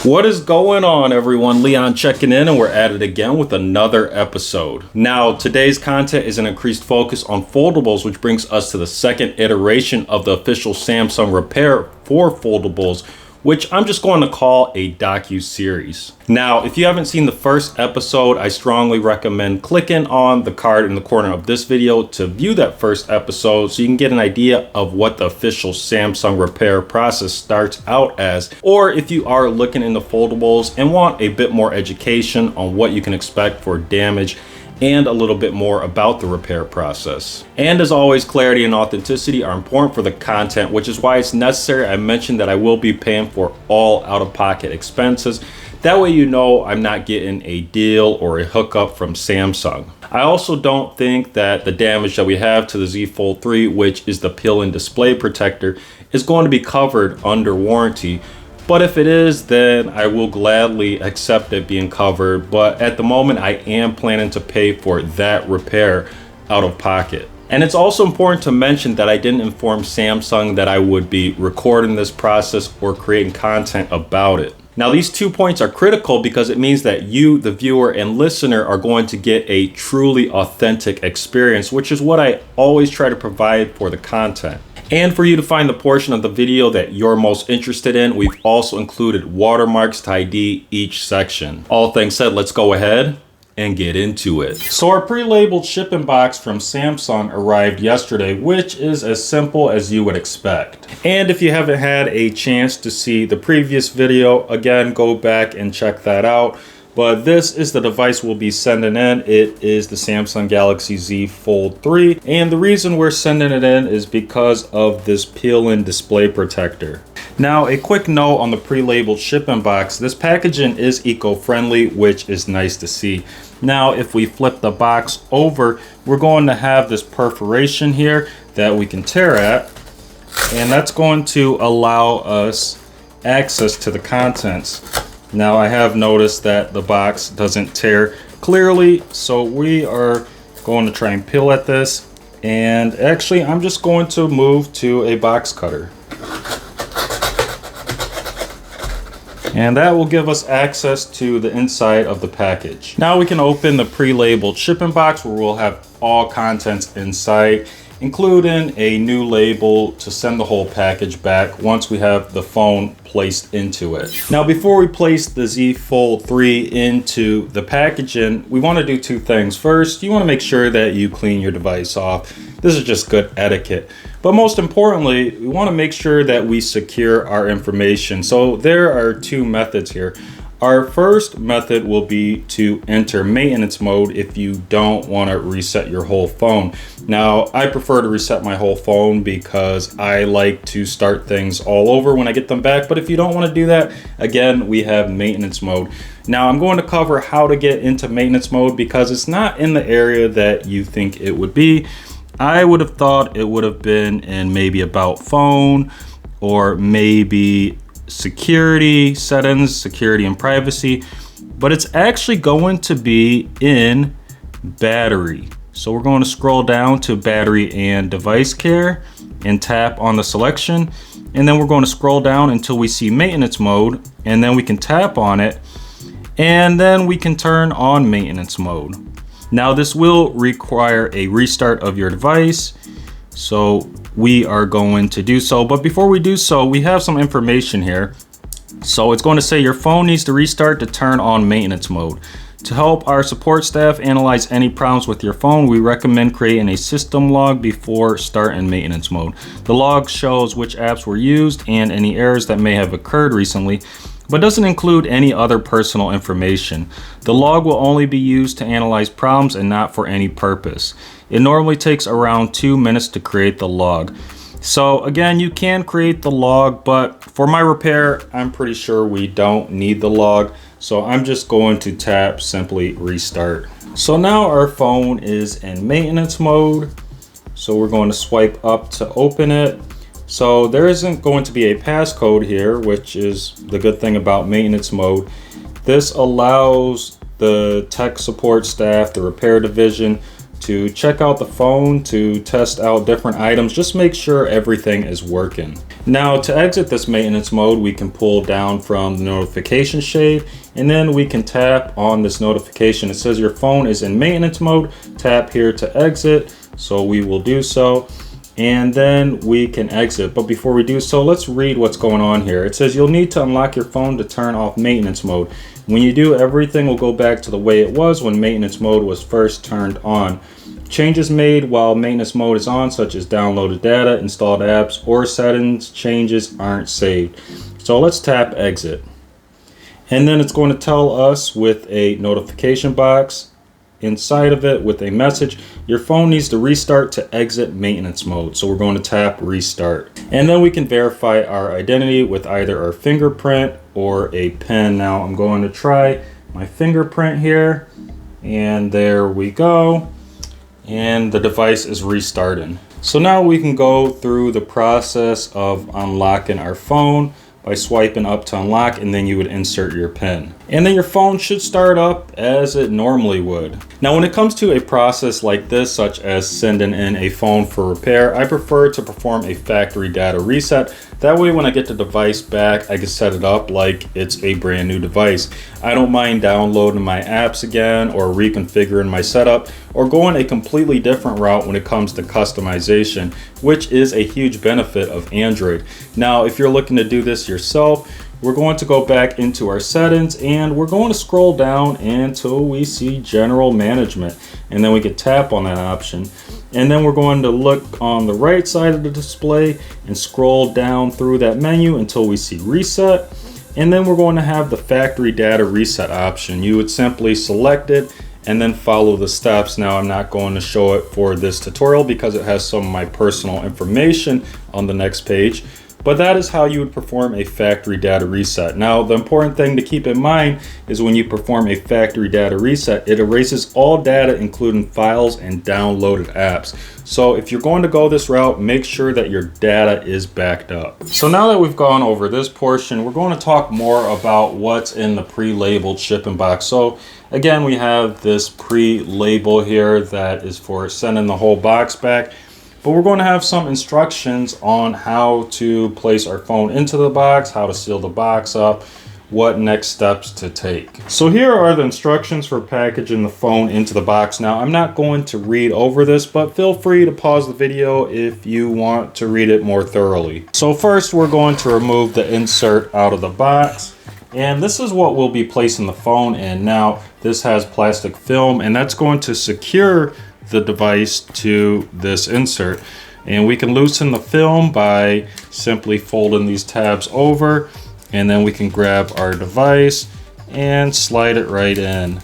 What is going on, everyone? Leon checking in, and we're at it again with another episode. Now, today's content is an increased focus on foldables, which brings us to the second iteration of the official Samsung repair for foldables, which I'm just going to call a docu-series. Now, if you haven't seen the first episode, I strongly recommend clicking on the card in the corner of this video to view that first episode so you can get an idea of what the official Samsung repair process starts out as. Or if you are looking into foldables and want a bit more education on what you can expect for damage and a little bit more about the repair process. And as always, clarity and authenticity are important for the content, which is why it's necessary I mentioned that I will be paying for all out-of-pocket expenses. That way you know I'm not getting a deal or a hookup from Samsung. I also don't think that the damage that we have to the Z Fold 3, which is the peel-in display protector, is going to be covered under warranty. But if it is, then I will gladly accept it being covered. But at the moment, I am planning to pay for that repair out of pocket. And it's also important to mention that I didn't inform Samsung that I would be recording this process or creating content about it. Now, these 2 points are critical because it means that you, the viewer and listener, are going to get a truly authentic experience, which is what I always try to provide for the content. And for you to find the portion of the video that you're most interested in, we've also included watermarks to ID each section. All things said, let's go ahead and get into it. So our pre-labeled shipping box from Samsung arrived yesterday, which is as simple as you would expect. And if you haven't had a chance to see the previous video, again, go back and check that out. But this is the device we'll be sending in. It is the Samsung Galaxy Z Fold 3. And the reason we're sending it in is because of this peel-in display protector. Now, a quick note on the pre-labeled shipping box. This packaging is eco-friendly, which is nice to see. Now, if we flip the box over, we're going to have this perforation here that we can tear at. And that's going to allow us access to the contents. Now, I have noticed that the box doesn't tear clearly, so we are going to try and peel at this. And actually, I'm just going to move to a box cutter. And that will give us access to the inside of the package. Now we can open the pre-labeled shipping box where we'll have all contents inside, including a new label to send the whole package back once we have the phone placed into it. Now, before we place the Z Fold 3 into the packaging, we want to do two things. First, you want to make sure that you clean your device off. This is just good etiquette. But most importantly, we want to make sure that we secure our information. So there are two methods here. Our first method will be to enter maintenance mode if you don't want to reset your whole phone. Now, I prefer to reset my whole phone because I like to start things all over when I get them back. But if you don't want to do that, again, we have maintenance mode. Now, I'm going to cover how to get into maintenance mode because it's not in the area that you think it would be. I would have thought it would have been in maybe about phone or maybe security settings, security and privacy, but it's actually going to be in battery. So we're going to scroll down to battery and device care and tap on the selection, and then we're going to scroll down until we see maintenance mode, and then we can tap on it, and then we can turn on maintenance mode. Now, this will require a restart of your device, so we are going to do so. But before we do so, we have some information here. So it's going to say your phone needs to restart to turn on maintenance mode. To help our support staff analyze any problems with your phone, we recommend creating a system log before starting maintenance mode. The log shows which apps were used and any errors that may have occurred recently, but doesn't include any other personal information. The log will only be used to analyze problems and not for any purpose. It normally takes around 2 minutes to create the log. So again, you can create the log, but for my repair, I'm pretty sure we don't need the log. So I'm just going to tap simply restart. So now our phone is in maintenance mode. So we're going to swipe up to open it. So there isn't going to be a passcode here, which is the good thing about maintenance mode. This allows the tech support staff, the repair division, to check out the phone, to test out different items, just make sure everything is working. Now to exit this maintenance mode, we can pull down from the notification shade, and then we can tap on this notification. It says your phone is in maintenance mode. Tap here to exit. So we will do so, and then we can exit. But before we do so, let's read what's going on here. It says you'll need to unlock your phone to turn off maintenance mode. When you do, everything will go back to the way it was when maintenance mode was first turned on. Changes made while maintenance mode is on, such as downloaded data, installed apps, or settings changes aren't saved. So let's tap exit. And then it's going to tell us with a notification box inside of it with a message, your phone needs to restart to exit maintenance mode. So we're going to tap restart. And then we can verify our identity with either our fingerprint or a PIN. Now I'm going to try my fingerprint here, and there we go. And the device is restarting. So now we can go through the process of unlocking our phone by swiping up to unlock, and then you would insert your PIN. And then your phone should start up as it normally would. Now when it comes to a process like this, such as sending in a phone for repair, I prefer to perform a factory data reset. That way when I get the device back, I can set it up like it's a brand new device. I don't mind downloading my apps again, or reconfiguring my setup, or going a completely different route when it comes to customization, which is a huge benefit of Android. Now, if you're looking to do this yourself, we're going to go back into our settings, and we're going to scroll down until we see general management, and then we can tap on that option. And then we're going to look on the right side of the display and scroll down through that menu until we see reset. And then we're going to have the factory data reset option. You would simply select it and then follow the steps. Now I'm not going to show it for this tutorial because it has some of my personal information on the next page. But that is how you would perform a factory data reset. Now, the important thing to keep in mind is when you perform a factory data reset, it erases all data, including files and downloaded apps. So if you're going to go this route, make sure that your data is backed up. So now that we've gone over this portion, we're going to talk more about what's in the pre-labeled shipping box. So again, we have this pre-label here that is for sending the whole box back. But we're going to have some instructions on how to place our phone into the box, how to seal the box up, what next steps to take. So here are the instructions for packaging the phone into the box. Now, I'm not going to read over this, but feel free to pause the video if you want to read it more thoroughly. So first, we're going to remove the insert out of the box. And this is what we'll be placing the phone in. Now, this has plastic film, and that's going to secure the device to this insert. And we can loosen the film by simply folding these tabs over, and then we can grab our device and slide it right in,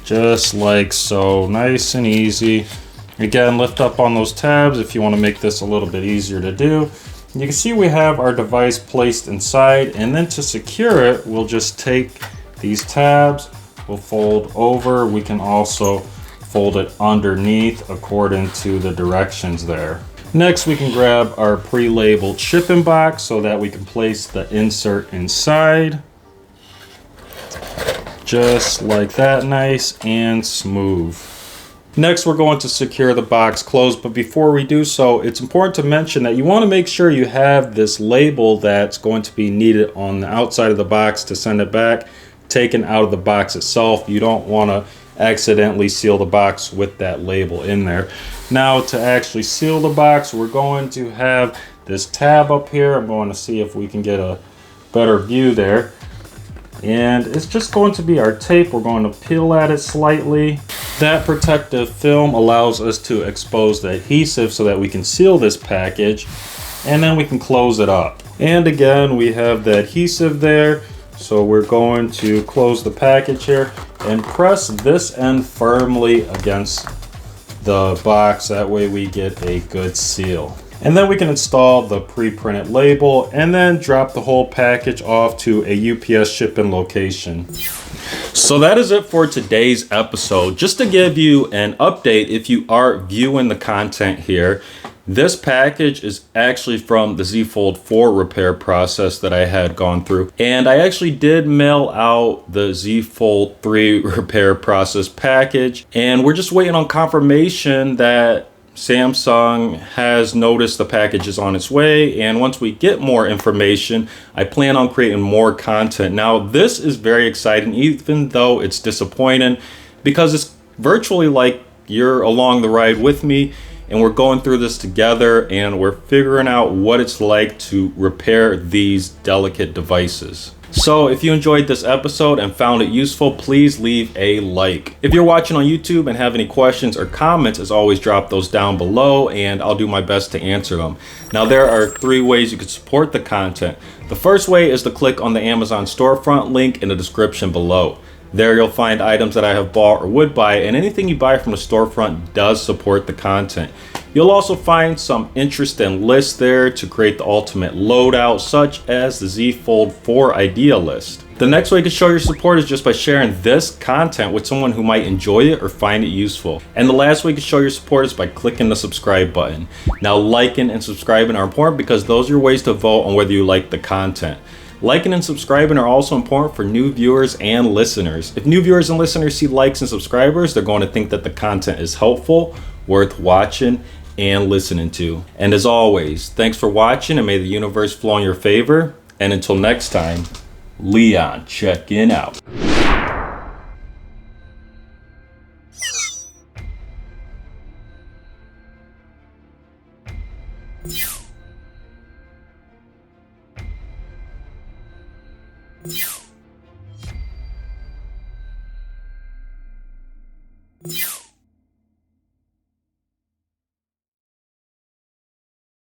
just like so. Nice and easy. Again, lift up on those tabs if you want to make this a little bit easier to do. You can see we have our device placed inside, and then to secure it, we'll just take these tabs, we'll fold over. We can also fold it underneath according to the directions there. Next, we can grab our pre-labeled shipping box so that we can place the insert inside. Just like that, nice and smooth. Next, we're going to secure the box closed, but before we do so, it's important to mention that you want to make sure you have this label that's going to be needed on the outside of the box to send it back taken out of the box itself. You don't want to accidentally seal the box with that label in there. Now, to actually seal the box, we're going to have this tab up here. I'm going to see if we can get a better view there. And it's just going to be our tape. We're going to peel at it slightly. That protective film allows us to expose the adhesive so that we can seal this package, and then we can close it up. And again, we have the adhesive there. So we're going to close the package here and press this end firmly against the box. That way we get a good seal. And then we can install the pre-printed label and then drop the whole package off to a UPS shipping location. So that is it for today's episode. Just to give you an update, if you are viewing the content here, this package is actually from the Z Fold 4 repair process that I had gone through. And I actually did mail out the Z Fold 3 repair process package. And we're just waiting on confirmation that Samsung has noticed the package is on its way, and once we get more information, I plan on creating more content. Now, this is very exciting, even though it's disappointing, because it's virtually like you're along the ride with me, and we're going through this together, and we're figuring out what it's like to repair these delicate devices. So if you enjoyed this episode and found it useful, please leave a like. If you're watching on YouTube and have any questions or comments, as always, drop those down below and I'll do my best to answer them. Now, there are 3 ways you can support the content. The first way is to click on the Amazon storefront link in the description below. There you'll find items that I have bought or would buy, and anything you buy from the storefront does support the content. You'll also find some interesting lists there to create the ultimate loadout, such as the Z Fold 4 idea list. The next way you can show your support is just by sharing this content with someone who might enjoy it or find it useful. And the last way you can show your support is by clicking the subscribe button. Now, liking and subscribing are important because those are your ways to vote on whether you like the content. Liking and subscribing are also important for new viewers and listeners. If new viewers and listeners see likes and subscribers, they're going to think that the content is helpful, worth watching, and listening to. And as always, thanks for watching, and may the universe flow in your favor. And until next time, Leon checking out. You